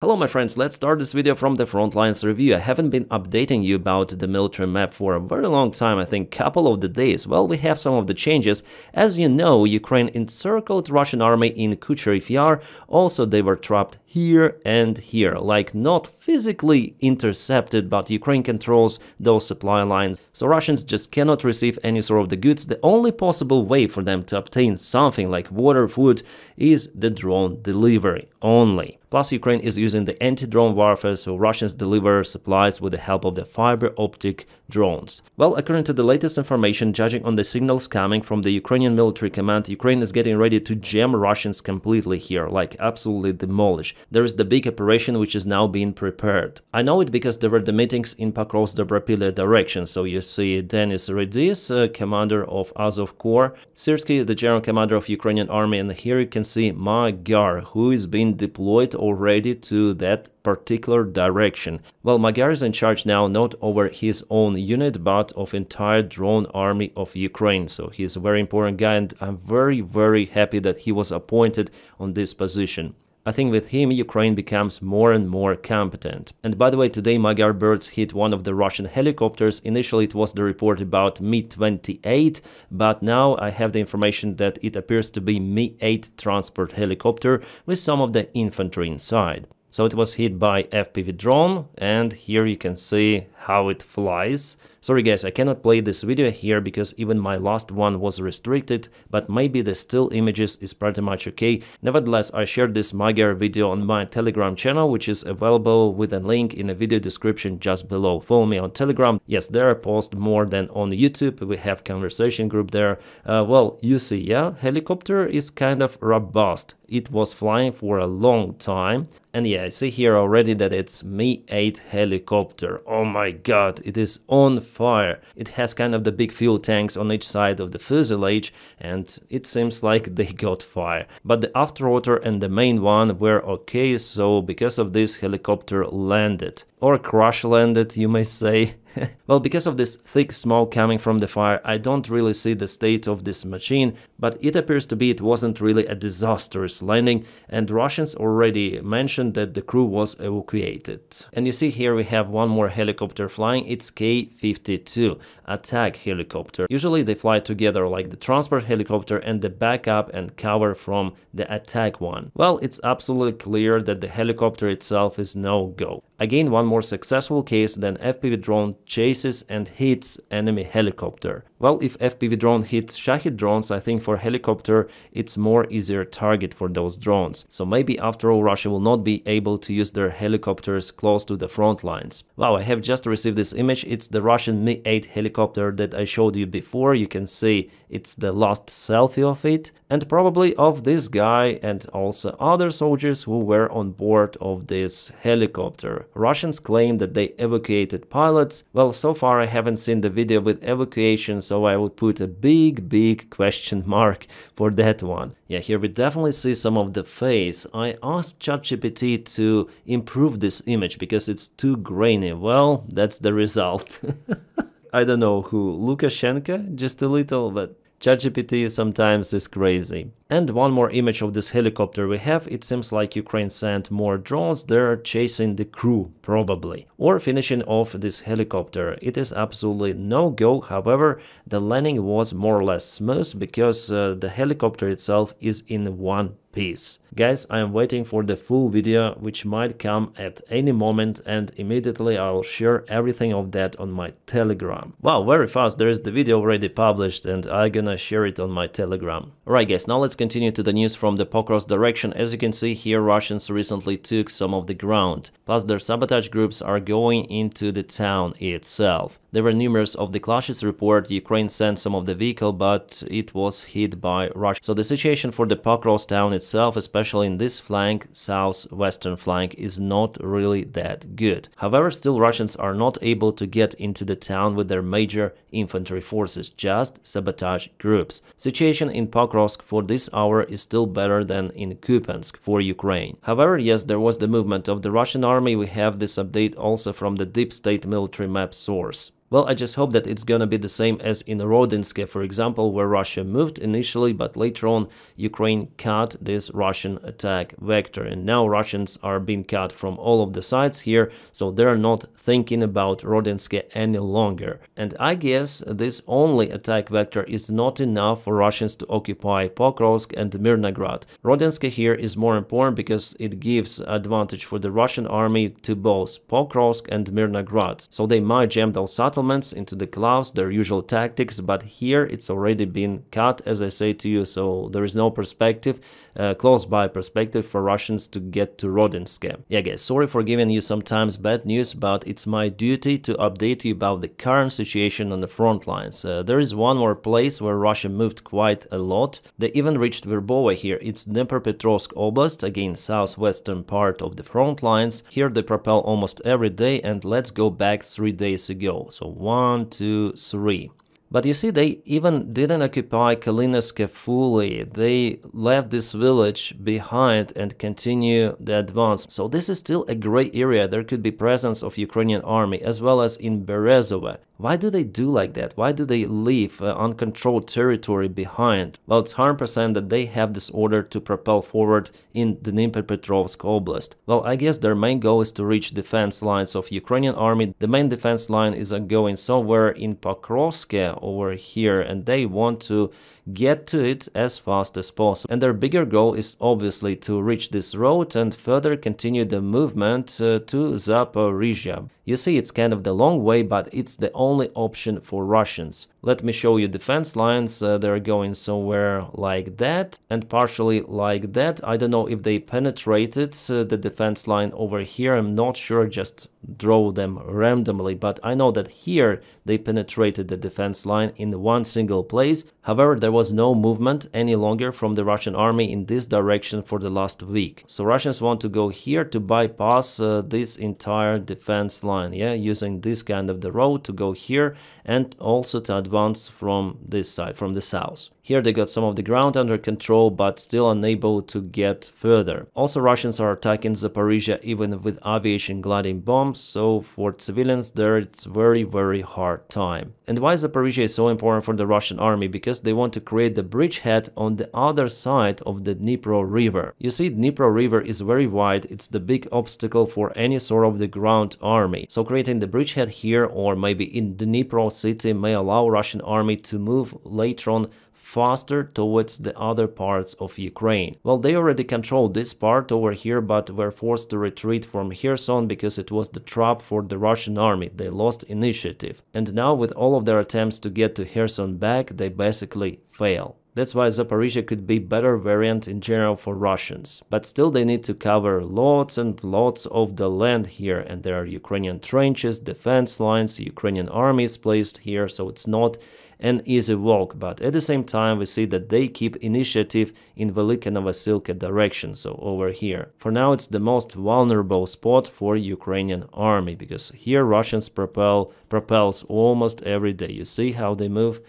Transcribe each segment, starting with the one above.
Hello my friends, let's start this video from the front lines review. I haven't been updating you about the military map for a very long time, I think couple of the days. Well, we have some of the changes. As you know, Ukraine encircled Russian army in Kucherov Yar. Also, they were trapped here and here, like not physically intercepted, but Ukraine controls those supply lines. So Russians just cannot receive any sort of the goods. The only possible way for them to obtain something like water, food is the drone delivery only. Plus, Ukraine is using the anti-drone warfare, so Russians deliver supplies with the help of the fiber optic drones. Well, according to the latest information, judging on the signals coming from the Ukrainian military command, Ukraine is getting ready to jam Russians completely here, like absolutely demolish. There is the big operation which is now being prepared. I know it because there were the meetings in Pokrovsk-Dobropilya direction, so you see Denis Rydis, commander of Azov Corps, Syrsky, the general commander of Ukrainian army, and here you can see Magyar, who is being deployed already to that particular direction. Well, Magyar is in charge now not over his own unit but of entire drone army of Ukraine, so he's a very important guy and I'm very happy that he was appointed on this position. I think with him Ukraine becomes more and more competent. And by the way, today Magyar birds hit one of the Russian helicopters. Initially it was the report about Mi-28, but now I have the information that it appears to be Mi-8 transport helicopter with some of the infantry inside. So it was hit by FPV drone, and here you can see how it flies. Sorry guys, I cannot play this video here because even my last one was restricted, but maybe the still images is pretty much okay. Nevertheless, I shared this Magyar video on my Telegram channel, which is available with a link in the video description just below. Follow me on Telegram. Yes, there I post more than on YouTube. We have conversation group there. Well, you see, yeah, helicopter is kind of robust. It was flying for a long time. And yeah, I see here already that it's Mi-8 helicopter. Oh my god, it is on fire. It has kind of the big fuel tanks on each side of the fuselage and it seems like they got fire. But the afterwater and the main one were okay, so because of this helicopter landed. Or crash landed, you may say. Well, because of this thick smoke coming from the fire, I don't really see the state of this machine, but it appears to be it wasn't really a disastrous landing, and Russians already mentioned that the crew was evacuated. And you see here we have one more helicopter flying, it's K-52, attack helicopter. Usually they fly together like the transport helicopter and the backup and cover from the attack one. Well, it's absolutely clear that the helicopter itself is no-go. Again, one more successful case, then FPV drone chases and hits enemy helicopter. Well, if FPV drone hits Shahid drones, I think for helicopter it's more easier target for those drones. So maybe after all Russia will not be able to use their helicopters close to the front lines. Wow, I have just received this image. It's the Russian Mi-8 helicopter that I showed you before. You can see it's the last selfie of it and probably of this guy and also other soldiers who were on board of this helicopter. Russians claim that they evacuated pilots. Well, so far I haven't seen the video with evacuation, so I would put a big question mark for that one. Yeah, here we definitely see some of the face. I asked ChatGPT to improve this image because it's too grainy. Well, that's the result. I don't know who, Lukashenko? Just a little, but ChatGPT sometimes is crazy. And one more image of this helicopter we have. It seems like Ukraine sent more drones. They're chasing the crew, probably. Or finishing off this helicopter. It is absolutely no-go. However, the landing was more or less smooth because the helicopter itself is in one piece. Guys, I am waiting for the full video, which might come at any moment, and immediately I'll share everything of that on my Telegram. Wow, very fast. There is the video already published and I'm gonna share it on my Telegram. Alright guys, now let's continue to the news from the Pokrovsk direction. As you can see here, Russians recently took some of the ground. Plus their sabotage groups are going into the town itself. There were numerous of the clashes report. Ukraine sent some of the vehicle, but it was hit by Russia. So the situation for the Pokrovsk town itself, especially in this flank, southwestern flank, is not really that good. However, still Russians are not able to get into the town with their major infantry forces, just sabotage groups. Situation in Pokrovsk for this hour is still better than in Kupiansk for Ukraine. However, yes, there was the movement of the Russian army. We have this update also from the deep state military map source. Well, I just hope that it's gonna be the same as in Rodinske, for example, where Russia moved initially, but later on Ukraine cut this Russian attack vector, and now Russians are being cut from all of the sides here, so they're not thinking about Rodinske any longer. And I guess this only attack vector is not enough for Russians to occupy Pokrovsk and Mirnograd. Rodinske here is more important because it gives advantage for the Russian army to both Pokrovsk and Mirnograd, so they might jam those settlements into the clouds, their usual tactics, but here it's already been cut, as I say to you, so there is no perspective, close by perspective for Russians to get to Rodinske. Yeah guys, sorry for giving you sometimes bad news, but it's my duty to update you about the current situation on the front lines. There is one more place where Russia moved quite a lot. They even reached Verbovo here. It's Dnepropetrovsk Oblast, again southwestern part of the front lines. Here they propel almost every day, and let's go back 3 days ago. So 1, 2, 3. But you see, they even didn't occupy Kalinovsk fully. They left this village behind and continue the advance. So this is still a gray area. There could be presence of Ukrainian army as well as in Berezove. Why do they do like that? Why do they leave uncontrolled territory behind? Well, it's 100% that they have this order to propel forward in Dnipropetrovsk Oblast. Well, I guess their main goal is to reach defense lines of Ukrainian army. The main defense line is going somewhere in Pokrovsk over here, and they want to get to it as fast as possible. And their bigger goal is obviously to reach this road and further continue the movement to Zaporizhia. You see, it's kind of the long way, but it's the only option for Russians. Let me show you defense lines. They're going somewhere like that and partially like that. I don't know if they penetrated the defense line over here. I'm not sure, just draw them randomly, but I know that here they penetrated the defense line in one single place. However, there was no movement any longer from the Russian army in this direction for the last week. So Russians want to go here to bypass this entire defense line, yeah, using this kind of the road to go here and also to advance from this side, from the south. Here they got some of the ground under control, but still unable to get further. Also, Russians are attacking Zaporizhia even with aviation gliding bombs, so for civilians there it's very hard time. And why Zaporizhia is so important for the Russian army? Because they want to create the bridgehead on the other side of the Dnipro River. You see, Dnipro River is very wide, it's the big obstacle for any sort of the ground army. So creating the bridgehead here or maybe in Dnipro city may allow Russian army to move later on faster towards the other parts of Ukraine. Well, they already controlled this part over here, but were forced to retreat from Kherson because it was the trap for the Russian army. They lost initiative. And now with all of their attempts to get to Kherson back, they basically fail. That's why Zaporizhia could be better variant in general for Russians. But still they need to cover lots and lots of the land here, and there are Ukrainian trenches, defense lines, Ukrainian armies placed here, so it's not an easy walk. But at the same time we see that they keep initiative in Velika Novosilka direction, so over here. For now it's the most vulnerable spot for Ukrainian army, because here Russians propels almost every day. You see how they move?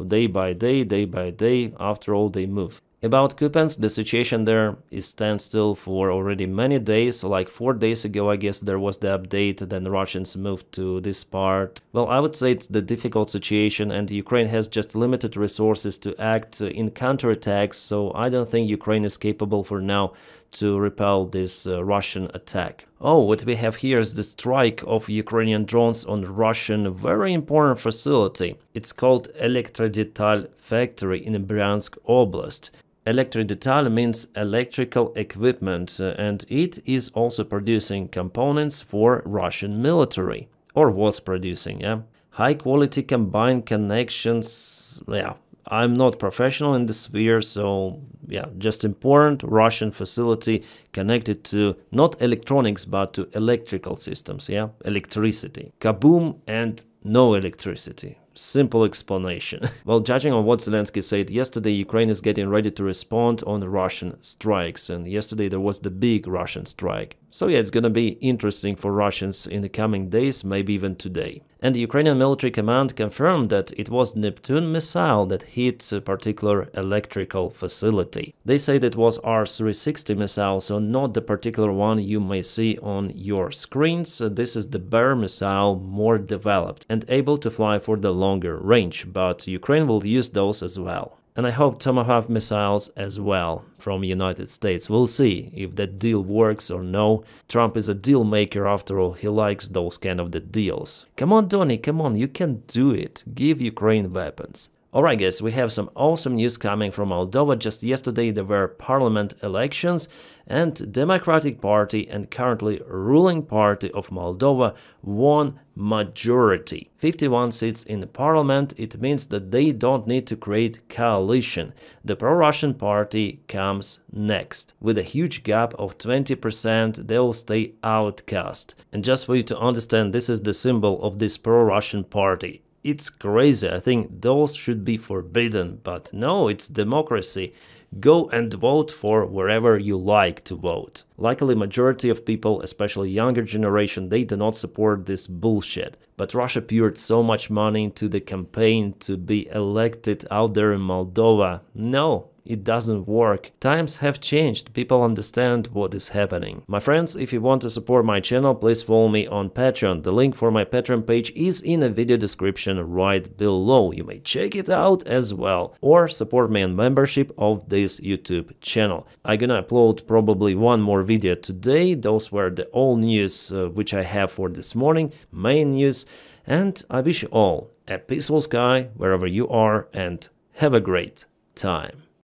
Day by day, after all they move. About Kupiansk, the situation there is standstill for already many days, like 4 days ago I guess there was the update, then the Russians moved to this part. Well, I would say it's the difficult situation and Ukraine has just limited resources to act in counterattacks, so I don't think Ukraine is capable for now to repel this Russian attack. Oh, what we have here is the strike of Ukrainian drones on Russian very important facility. It's called Elektrodetal factory in Bryansk Oblast. Elektrodetal means electrical equipment, and it is also producing components for Russian military, or was producing, yeah. High quality combined connections, yeah. I'm not professional in this sphere, so yeah, just important Russian facility connected to not electronics but to electrical systems, yeah, electricity. Kaboom and no electricity. Simple explanation. Well, judging on what Zelensky said yesterday, Ukraine is getting ready to respond on Russian strikes, and yesterday there was the big Russian strike. So yeah, it's gonna be interesting for Russians in the coming days, maybe even today. And the Ukrainian military command confirmed that it was Neptune missile that hit a particular electrical facility. They said it was R-360 missile, so not the particular one you may see on your screens. This is the Bear missile, more developed and able to fly for the longer range, but Ukraine will use those as well. And I hope Tomahawk missiles as well from United States. We'll see if that deal works or no. Trump is a deal maker after all, he likes those kind of the deals. Come on, Donny, come on, you can do it. Give Ukraine weapons. Alright guys, we have some awesome news coming from Moldova. Just yesterday there were parliament elections and Democratic Party and currently ruling party of Moldova won majority. 51 seats in the parliament. It means that they don't need to create coalition. The pro-Russian party comes next. With a huge gap of 20%, they'll stay outcast. And just for you to understand, this is the symbol of this pro-Russian party. It's crazy. I think those should be forbidden, but no, it's democracy. Go and vote for wherever you like to vote. Luckily, majority of people, especially younger generation, they do not support this bullshit. But Russia poured so much money into the campaign to be elected out there in Moldova. No, it doesn't work. Times have changed. People understand what is happening. My friends, if you want to support my channel, please follow me on Patreon. The link for my Patreon page is in the video description right below. You may check it out as well. Or support me on membership of this YouTube channel. I'm gonna upload probably one more video today. Those were the old news which I have for this morning, main news. And I wish you all a peaceful sky wherever you are and have a great time.